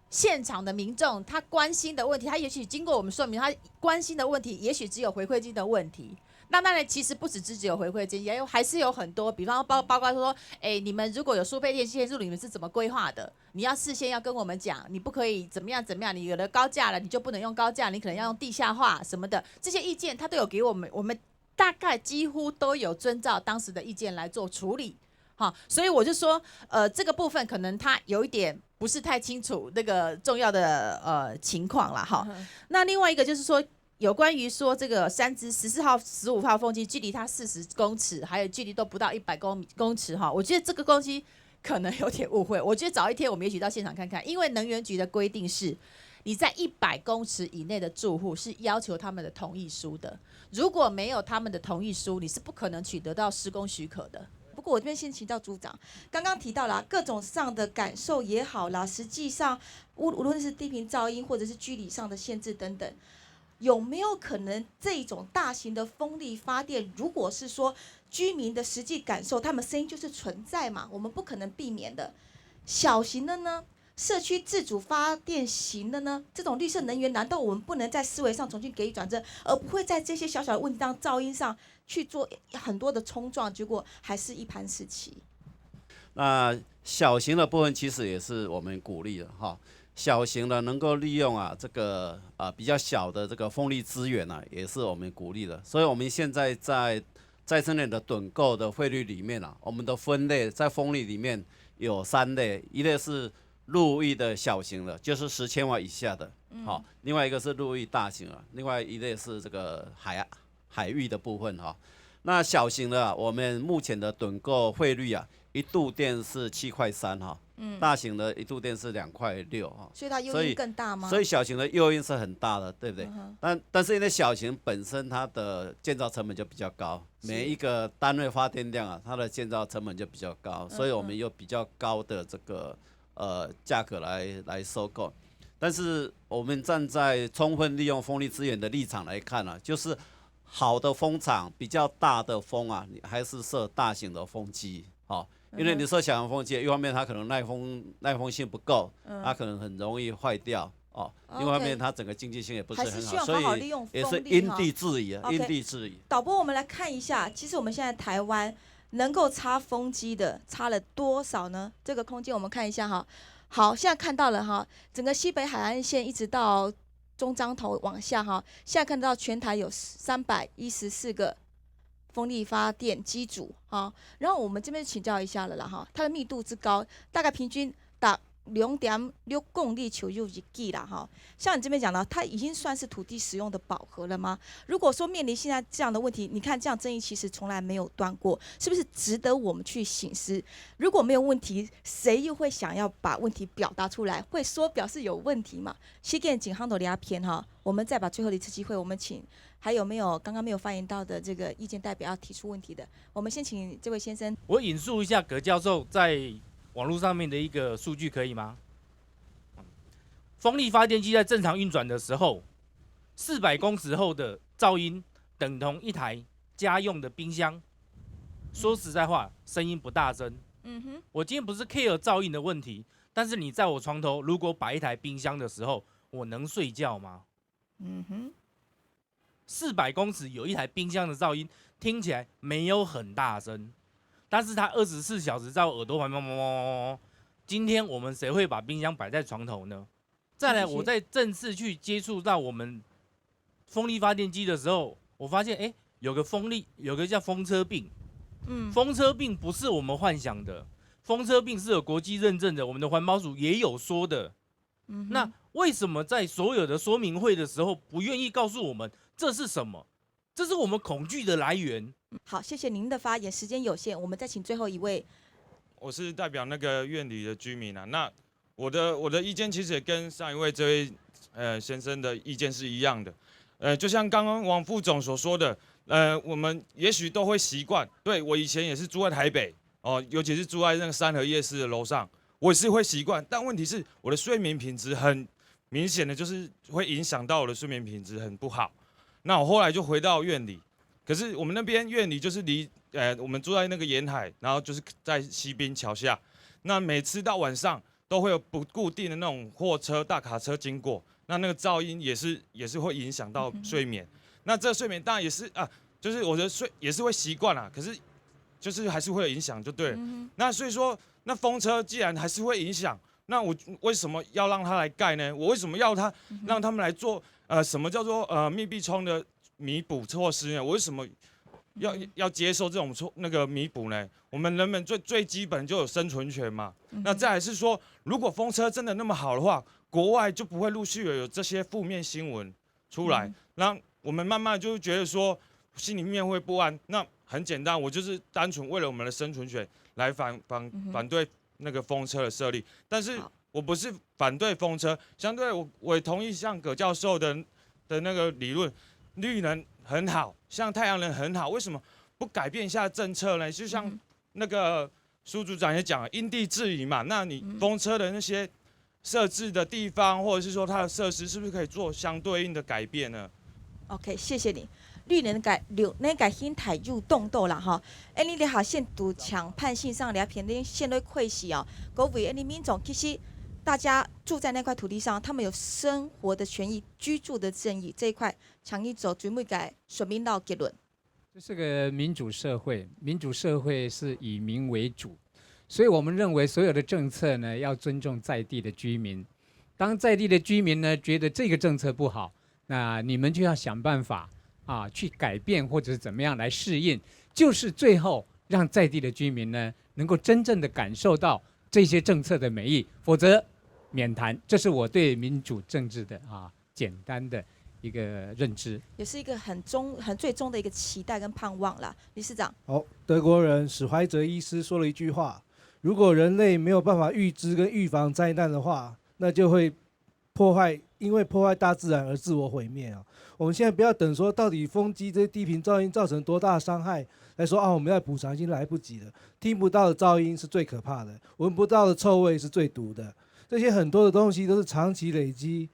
[SPEAKER 4] 现场的民众他关心的问题，他也许经过我们说明，他关心的问题也许只有回馈金的问题。那当然，其实不只有回馈金，还是有很多，比方包括说，你们如果有输配电线路，你们是怎么规划的？你要事先要跟我们讲，你不可以怎么样，你有了高架了，你就不能用高架，你可能要用地下化什么的，这些意见他都有给我们，我们大概几乎都有遵照当时的意见来做处理。好，所以我就说，这个部分可能他有一点不是太清楚那个重要的情况啦。哈。那另外一个就是说，有关于说这个3支14号、15号风机距离它40公尺，还有距离都不到100公尺哈，我觉得这个东西可能有点误会。我觉得早一天我们也许到现场看看，因为能源局的规定是，你在100公尺以内的住户是要求他们的同意书的，如果没有他们的同意书，你是不可能取得到施工许可的。
[SPEAKER 2] 不过我这边先请教组长，刚刚提到了各种上的感受也好啦，实际上无论是低频噪音或者是距离上的限制等等，有没有可能这种大型的风力发电，如果是说居民的实际感受，他们声音就是存在嘛，我们不可能避免的。小型的呢，社区自主发电型的呢，这种绿色能源，难道我们不能在思维上重新给予转正，而不会在这些小小的问题上、噪音上去做很多的冲撞，结果还是一盘死棋？
[SPEAKER 3] 那小型的部分其实也是我们鼓励的哈，小型的能够利用这个比较小的这个风力资源也是我们鼓励的。所以我们现在在再生能源的趸购的汇率里面我们的分类在风力里面有3类，一类是陆域的小型的，就是10千瓦以下的，好，另外一个是陆域大型的，另外一类是这个海域的部分哈。那小型的我们目前的趸购汇率1度电是7.3块哈，大型的1度电是2.6块哈，
[SPEAKER 2] 所以它诱因更大吗？
[SPEAKER 3] 所以小型的诱因是很大的，对不对？但是因为小型本身它的建造成本就比较高，每一个单位发电量它的建造成本就比较高，所以我们有比较高的这个价格来收购。但是我们站在充分利用风力资源的立场来看就是好的风场比较大的风你还是设大型的风机，因为你设小型风机，一方面它可能耐风性不够，它可能很容易坏掉另外一方面它整个经济性也不是很好，所以也是因地制宜因地制宜。
[SPEAKER 2] 导播，我们来看一下，其实我们现在台湾能够插风机的插了多少呢？这个空间我们看一下哈。好，现在看到了哈，整个西北海岸线一直到中彰头往下哈，现在看到全台有314个风力发电机组哈。然后我们这边请教一下了啦哈，它的密度之高，大概平均达2.6公里球又1记啦哈。像你这边讲到，它已经算是土地使用的饱和了吗？如果说面临现在这样的问题，你看这样争议其实从来没有断过，是不是值得我们去省思？如果没有问题，谁又会想要把问题表达出来？会说表示有问题嘛？西建景夯头利亚偏哈，我们再把最后的一次机会，我们请还有没有刚刚没有发言到的这个意见代表要提出问题的？我们先请这位先生。
[SPEAKER 13] 我引述一下葛教授在网络上面的一个数据可以吗？风力发电机在正常运转的时候，400公尺后的噪音等同一台家用的冰箱。说实在话，声音不大声。我今天不是 care 噪音的问题，但是你在我床头如果摆一台冰箱的时候，我能睡觉吗？400公尺有一台冰箱的噪音，听起来没有很大声。但是它24小时在我耳朵旁边，今天我们谁会把冰箱摆在床头呢？再来，我在正式去接触到我们风力发电机的时候，我发现有个叫风车病。风车病不是我们幻想的，风车病是有国际认证的，我们的环保署也有说的。那为什么在所有的说明会的时候不愿意告诉我们这是什么？这是我们恐惧的来源。
[SPEAKER 2] 好，谢谢您的发言，时间有限，我们再请最后一位。
[SPEAKER 14] 我是代表那个院里的居民啊，那我的意见其实也跟上一位这位先生的意见是一样的。就像刚刚王副总所说的。我们也许都会习惯。对，我以前也是住在台北哦，尤其是住在那个三和夜市的楼上，我也是会习惯。但问题是，我的睡眠品质很明显的就是会影响到我的睡眠品质很不好。那我后来就回到院里，可是我们那边院里就是离我们住在那个沿海，然后就是在西滨桥下。那每次到晚上都会有不固定的那种货车、大卡车经过，那个噪音也是会影响到睡眠。那这个睡眠当然也是就是我的也是会习惯啦，可是就是还是会有影响就对了。那所以说，那风车既然还是会影响，那我为什么要让它来盖呢？我为什么要让他们来做什么叫做密闭窗的弥补措施呢？我为什么要接受这种弥补呢？我们人们最基本就有生存权嘛。那再来是说，如果风车真的那么好的话，国外就不会陆续有这些负面新闻出来，让我们慢慢就觉得说心里面会不安。那很简单，我就是单纯为了我们的生存权来反对那个风车的设立。但是我不是反对风车，相对我也同意像葛教授的那个理论，绿能很好，像太阳能很好，为什么不改变一下政策呢？就像那个苏组长也讲了，因地制宜嘛。那你风车的那些设置的地方，或者是说它的设施，是不是可以做相对应的改变呢
[SPEAKER 2] ？OK， 谢谢你。绿能改心态又动斗了哈。你哋下限度强判性上聊偏的线类溃袭哦。各位你民众其实大家住在那块土地上，他们有生活的权益、居住的正义这一块，强一走最尾改说明到结论。
[SPEAKER 7] 这是个民主社会，民主社会是以民为主，所以我们认为所有的政策呢要尊重在地的居民。当在地的居民呢觉得这个政策不好，那你们就要想办法去改变或者是怎么样来适应，就是最后让在地的居民呢能够真正的感受到这些政策的美意，否则免谈。这是我对民主政治的简单的一个认知，
[SPEAKER 2] 也是一个很最终的一个期待跟盼望啦。理事长，
[SPEAKER 6] 好，德国人史怀哲医师说了一句话：如果人类没有办法预知跟预防灾难的话，那就会因为破坏大自然而自我毁灭啊！我们现在不要等说到底风机这些低频噪音造成多大的伤害来说我们要补偿已经来不及了。听不到的噪音是最可怕的，闻不到的臭味是最毒的。这些很多的东西都是长期累积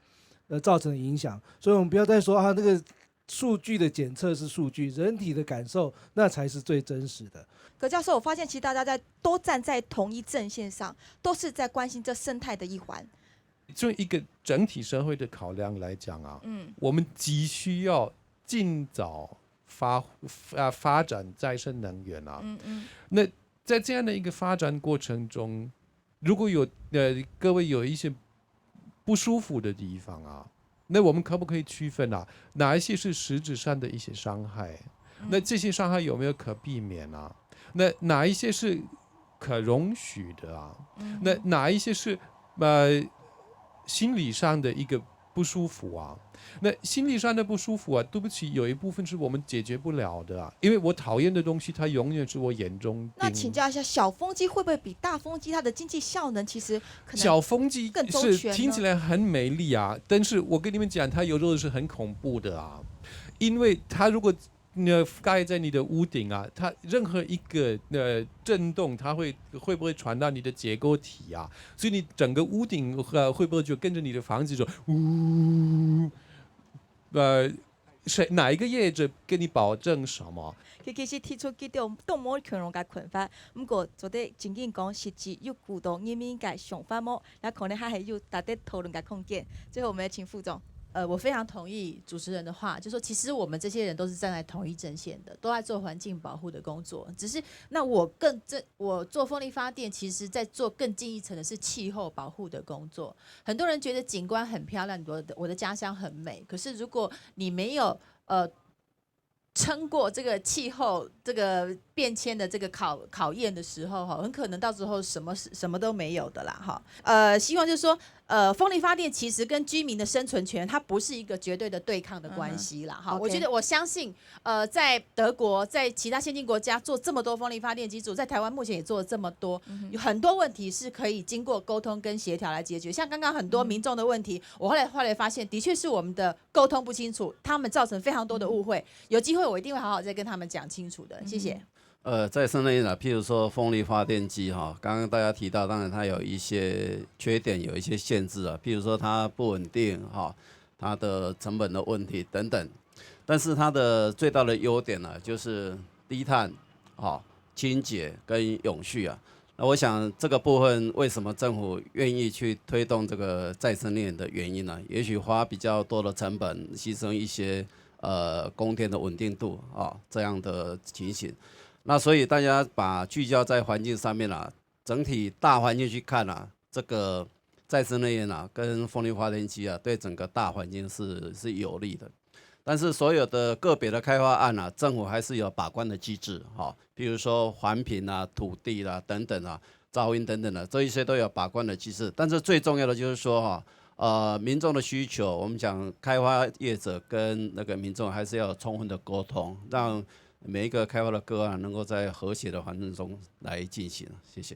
[SPEAKER 6] 造成的影响，所以我们不要再说那个数据的检测是数据，人体的感受那才是最真实的。
[SPEAKER 2] 葛教授，我发现其实大家都站在同一阵线上，都是在关心这生态的一环。
[SPEAKER 5] 就一个整体社会的考量来讲我们急需要尽早发展再生能源那在这样的一个发展过程中，如果有各位有一些不舒服的地方那我们可不可以区分哪一些是实质上的一些伤害？那这些伤害有没有可避免那哪一些是可容许的那哪一些是心理上的一个不舒服那心理上的不舒服对不起，有一部分是我们解决不了的因为我讨厌的东西它永远是我眼中
[SPEAKER 2] 那请教一下，小风机会不会比大风机它的经济效能其实可能
[SPEAKER 5] 小风机
[SPEAKER 2] 更周全呢？
[SPEAKER 5] 是听起来很美丽但是我跟你们讲，它有时候是很恐怖的因为它如果盖在你的屋顶它任何一个震动，它会不会传到你的结构体所以你整个屋顶会不会就跟着你的房子说哪一个业者跟你保证什么？
[SPEAKER 2] 其实提出几种动物权利的看法，不过做得真正讲实际有鼓动人民的想法么？那可能还有大家讨论的空间。最后我们来请副总。
[SPEAKER 4] 我非常同意主持人的话，就说其实我们这些人都是站在同一阵线的，都在做环境保护的工作。只是那我做风力发电，其实在做更进一层的是气候保护的工作。很多人觉得景观很漂亮，我的家乡很美，可是如果你没有撑过这个气候这个变迁的这个考验的时候，很可能到时候什么都没有的啦哈。希望就是说，风力发电其实跟居民的生存权，它不是一个绝对的对抗的关系啦哈。我相信，在德国，在其他先进国家做这么多风力发电机组，在台湾目前也做了这么多，有很多问题是可以经过沟通跟协调来解决。像刚刚很多民众的问题，我后来发现，的确是我们的沟通不清楚，他们造成非常多的误会。有机会我一定会好好再跟他们讲清楚的，谢谢。
[SPEAKER 3] 再生能源啊，譬如说风力发电机哈，刚刚大家提到，当然它有一些缺点，有一些限制啊，譬如说它不稳定哈，它的成本的问题等等。但是它的最大的优点呢，就是低碳、清洁跟永续啊。那我想这个部分为什么政府愿意去推动这个再生能源的原因呢？也许花比较多的成本，牺牲一些供电的稳定度这样的情形。那所以大家把聚焦在环境上面啦，整体大环境去看啦，这个再生能源啦跟风力发电机啊，对整个大环境是有利的。但是所有的个别的开发案啊，政府还是有把关的机制比如说环评啊、土地啦等等啊、噪音等等的，这一些都有把关的机制。但是最重要的就是说民众的需求，我们讲开发业者跟那个民众还是要有充分的沟通，让每一个开发的个案能够在和谐的环境中来进行。谢谢。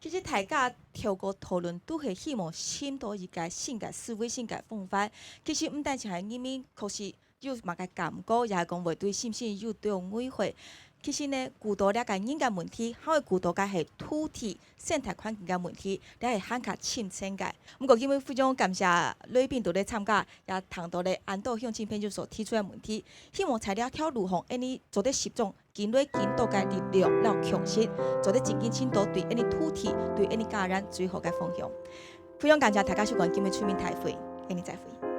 [SPEAKER 2] 其實大家透過討論都係希望深度理解性嘅思維性嘅方法。其實唔單止係人民確實有某個感覺，也係講會對是唔是有對誤會。其實呢，古多了解人嘅問題，還有古多嘅係土地生態環境嘅問題，你係很較深層嘅。不過今日非常感謝來賓都來參加，也談到咧安島鄉親朋友所提出嘅問題，希望材料條如何，安尼做得集中，建立建島嘅力量，然後強勢，做得真正深度對安尼土地對安尼家人最好嘅方向。非常感謝大家收看今日村民大會，安尼再會。